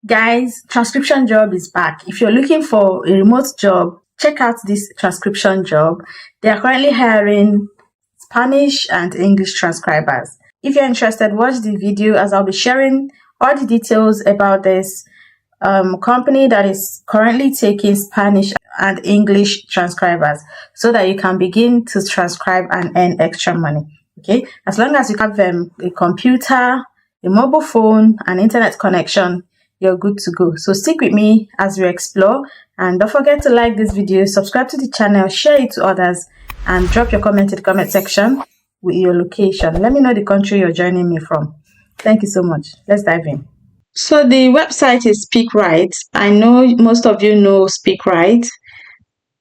Guys, transcription job is back. If you're looking for a remote job, check out this transcription job. They are currently hiring Spanish and English transcribers. If you're interested, watch the video as I'll be sharing all the details about this company that is currently taking Spanish and English transcribers so that you can begin to transcribe and earn extra money. Okay, as long as you have a computer, a mobile phone, and internet connection, you're good to go. So stick with me as we explore, and don't forget to like this video, subscribe to the channel, share it to others, and drop your comment in the comment section with your location. Let me know the country you're joining me from. Thank you so much. Let's dive in. So the website is SpeakWrite. I know most of you know SpeakWrite.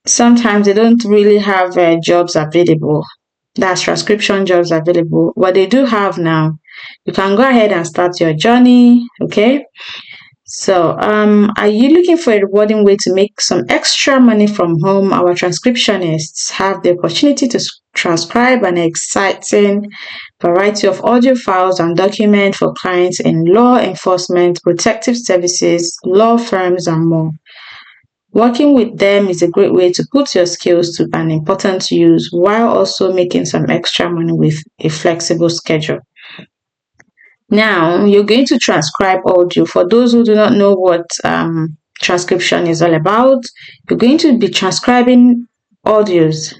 Sometimes they don't really have jobs available. That's transcription jobs available. What they do have now, you can go ahead and start your journey. Okay. So, are you looking for a rewarding way to make some extra money from home? Our transcriptionists have the opportunity to transcribe an exciting variety of audio files and documents for clients in law enforcement, protective services, law firms, and more. Working with them is a great way to put your skills to an important use while also making some extra money with a flexible schedule. Now, you're going to transcribe audio. For those who do not know what transcription is all about, you're going to be transcribing audios.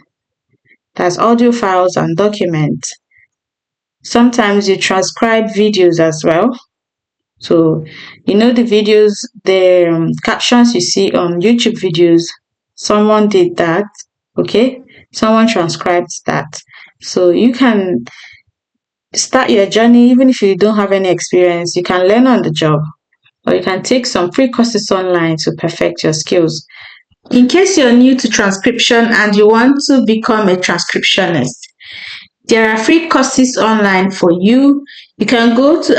That's audio files and documents. Sometimes you transcribe videos as well. So, you know the videos, the captions you see on YouTube videos, someone did that, okay? Someone transcribed that. So, you can start your journey even if you don't have any experience. You can learn on the job, or you can take some free courses online to perfect your skills. In case you're new to transcription and you want to become a transcriptionist, there are free courses online for you. You can go to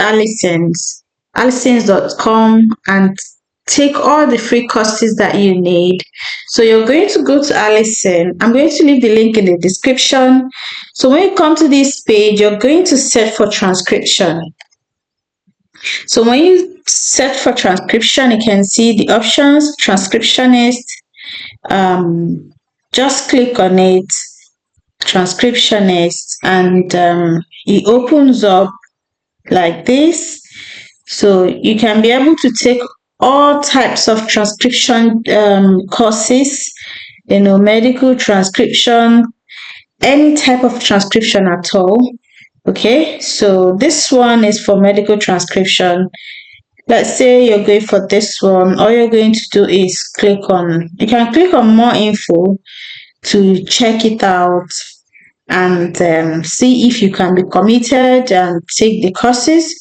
allisons.com and take all the free courses that you need. So you're going to go to Allison. I'm going to leave the link in the description. So when you come to this page, you're going to search for transcription. So when you search for transcription, you can see the options, transcriptionist. Just click on it, transcriptionist, and it opens up like this. So you can be able to take all types of transcription courses, medical transcription, any type of transcription at all. Okay, so this one is for medical transcription. Let's say you're going for this one. All you're going to do is you can click on more info to check it out and see if you can be committed and take the courses.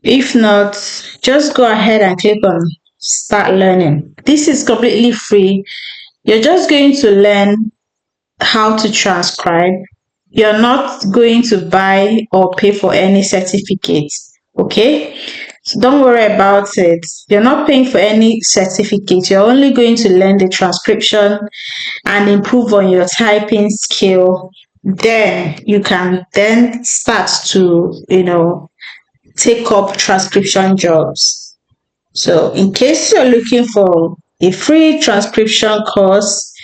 If not, just go ahead and click on start learning. This is completely free. You're just going to learn how to transcribe. You're not going to buy or pay for any certificates. Okay, so don't worry about it. You're not paying for any certificate. You're only going to learn the transcription and improve on your typing skill. Then you can then start to take up transcription jobs. So in case you're looking for a free transcription course,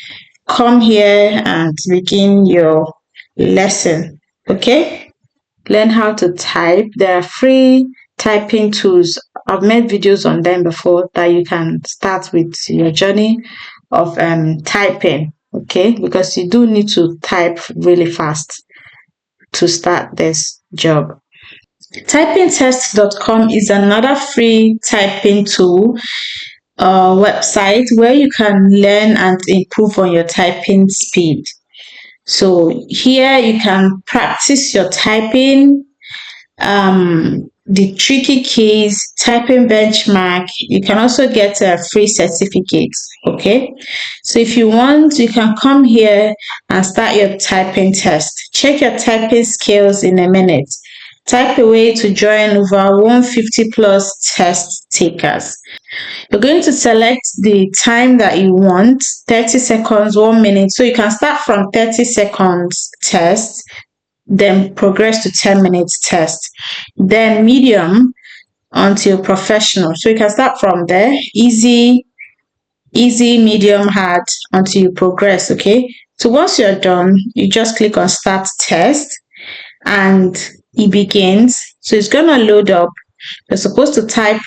come here and begin your lesson. Okay, learn how to type. There are free typing tools. I've made videos on them before that you can start with your journey of typing. Okay, because you do need to type really fast to start this job. Typingtest.com is another free typing tool website where you can learn and improve on your typing speed. So here you can practice your typing, the tricky keys, typing benchmark. You can also get a free certificate. Okay, so if you want, you can come here and start your typing test. Check your typing skills in a minute. Type away to join over 150 plus test takers. You're going to select the time that you want, 30 seconds, 1 minute. So you can start from 30 seconds test, then progress to 10 minutes test. Then medium, until professional. So you can start from there, easy, medium, hard, until you progress. Okay, so once you're done, you just click on start test and it begins. So it's gonna load up. You're supposed to type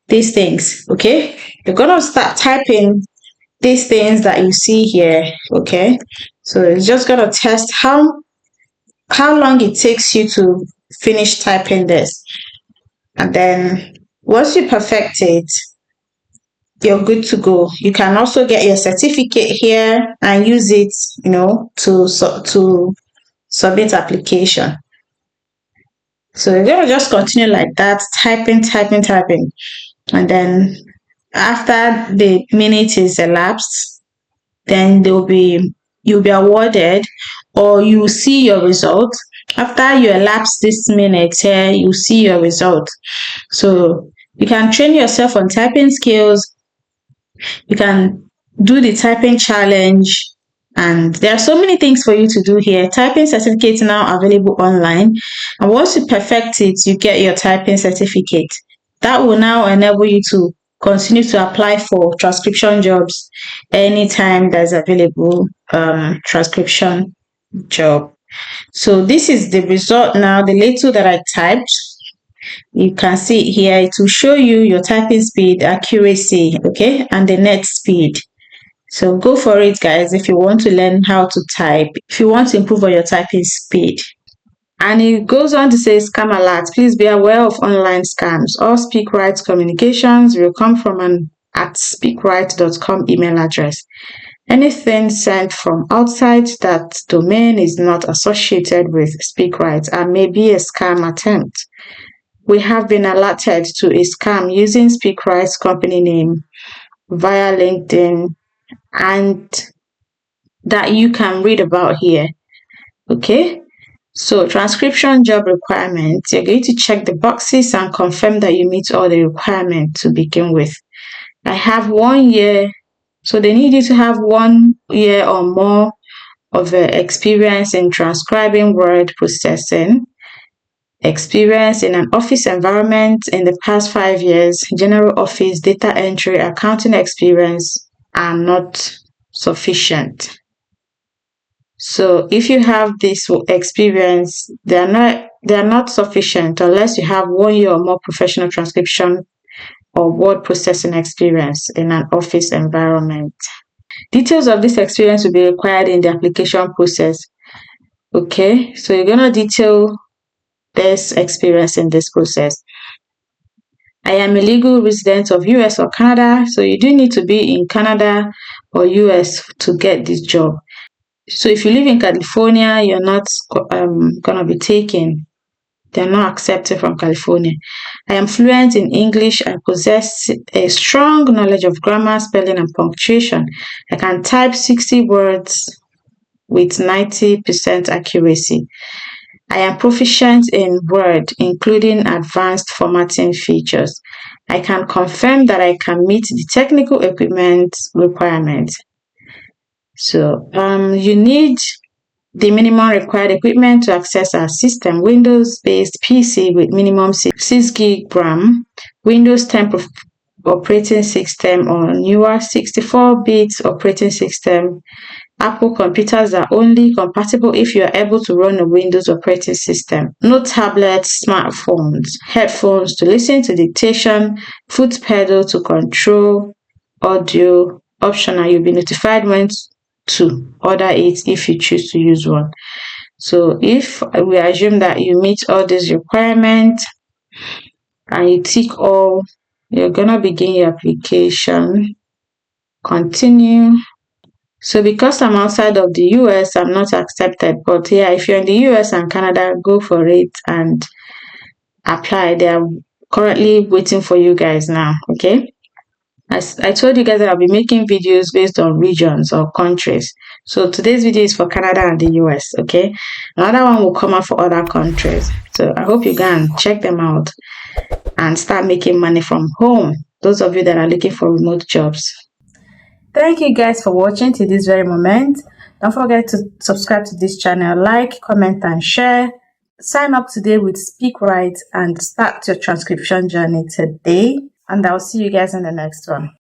these things. Okay, you're gonna start typing these things that you see here. Okay, so it's just gonna test how long it takes you to finish typing this, and then once you perfect it, you're good to go. You can also get your certificate here and use it, to submit application. So you're gonna just continue like that, typing, and then after the minute is elapsed, then you'll be awarded, or you see your result. After you elapse this minute here, you see your result. So you can train yourself on typing skills. You can do the typing challenge, and there are so many things for you to do here. Typing certificate now available online, and once you perfect it, you get your typing certificate. That will now enable you to continue to apply for transcription jobs anytime there's available transcription job. So this is the result now, the little that I typed. You can see here, it will show you your typing speed, accuracy, okay, and the net speed. So go for it, guys, if you want to learn how to type, if you want to improve on your typing speed. And it goes on to say, scam alert, please be aware of online scams. All SpeakWrite communications will come from an @speakwrite.com email address. Anything sent from outside that domain is not associated with SpeakWrite and may be a scam attempt. We have been alerted to a scam using SpeakWrite's company name via LinkedIn, and that you can read about here. Okay, so transcription job requirements, you're going to check the boxes and confirm that you meet all the requirements to begin with. I have 1 year, so they need you to have 1 year or more of experience in transcribing word processing, experience in an office environment in the past 5 years, general office, data entry, accounting experience are not sufficient. So if you have this experience, they are not sufficient unless you have 1 year or more professional transcription or word processing experience in an office environment. Details of this experience will be required in the application process. Okay, so you're gonna detail this experience in this process. I am a legal resident of US or Canada, so you do need to be in Canada or US to get this job. So if you live in California, you're not gonna be taken. They're not accepted from California. I am fluent in English. I possess a strong knowledge of grammar, spelling, and punctuation. I can type 60 words with 90% accuracy. I am proficient in Word, including advanced formatting features. I can confirm that I can meet the technical equipment requirements. So you need the minimum required equipment to access our system: Windows-based PC with minimum 6 gig RAM, Windows 10 operating system or newer 64-bit operating system. Apple computers are only compatible if you are able to run a Windows operating system. No tablets, smartphones, headphones to listen to dictation, foot pedal to control audio. Optional, you'll be notified when to order it if you choose to use one. So if we assume that you meet all these requirements and you tick all, you're gonna begin your application. Continue. So because I'm outside of the US, I'm not accepted. But yeah, if you're in the US and Canada, go for it and apply. They are currently waiting for you guys now, okay? As I told you guys that I'll be making videos based on regions or countries. So today's video is for Canada and the US, okay? Another one will come out for other countries. So I hope you can check them out and start making money from home, those of you that are looking for remote jobs. Thank you guys for watching to this very moment. Don't forget to subscribe to this channel, like, comment, and share. sign up today with SpeakWrite and start your transcription journey today. And I'll see you guys in the next one.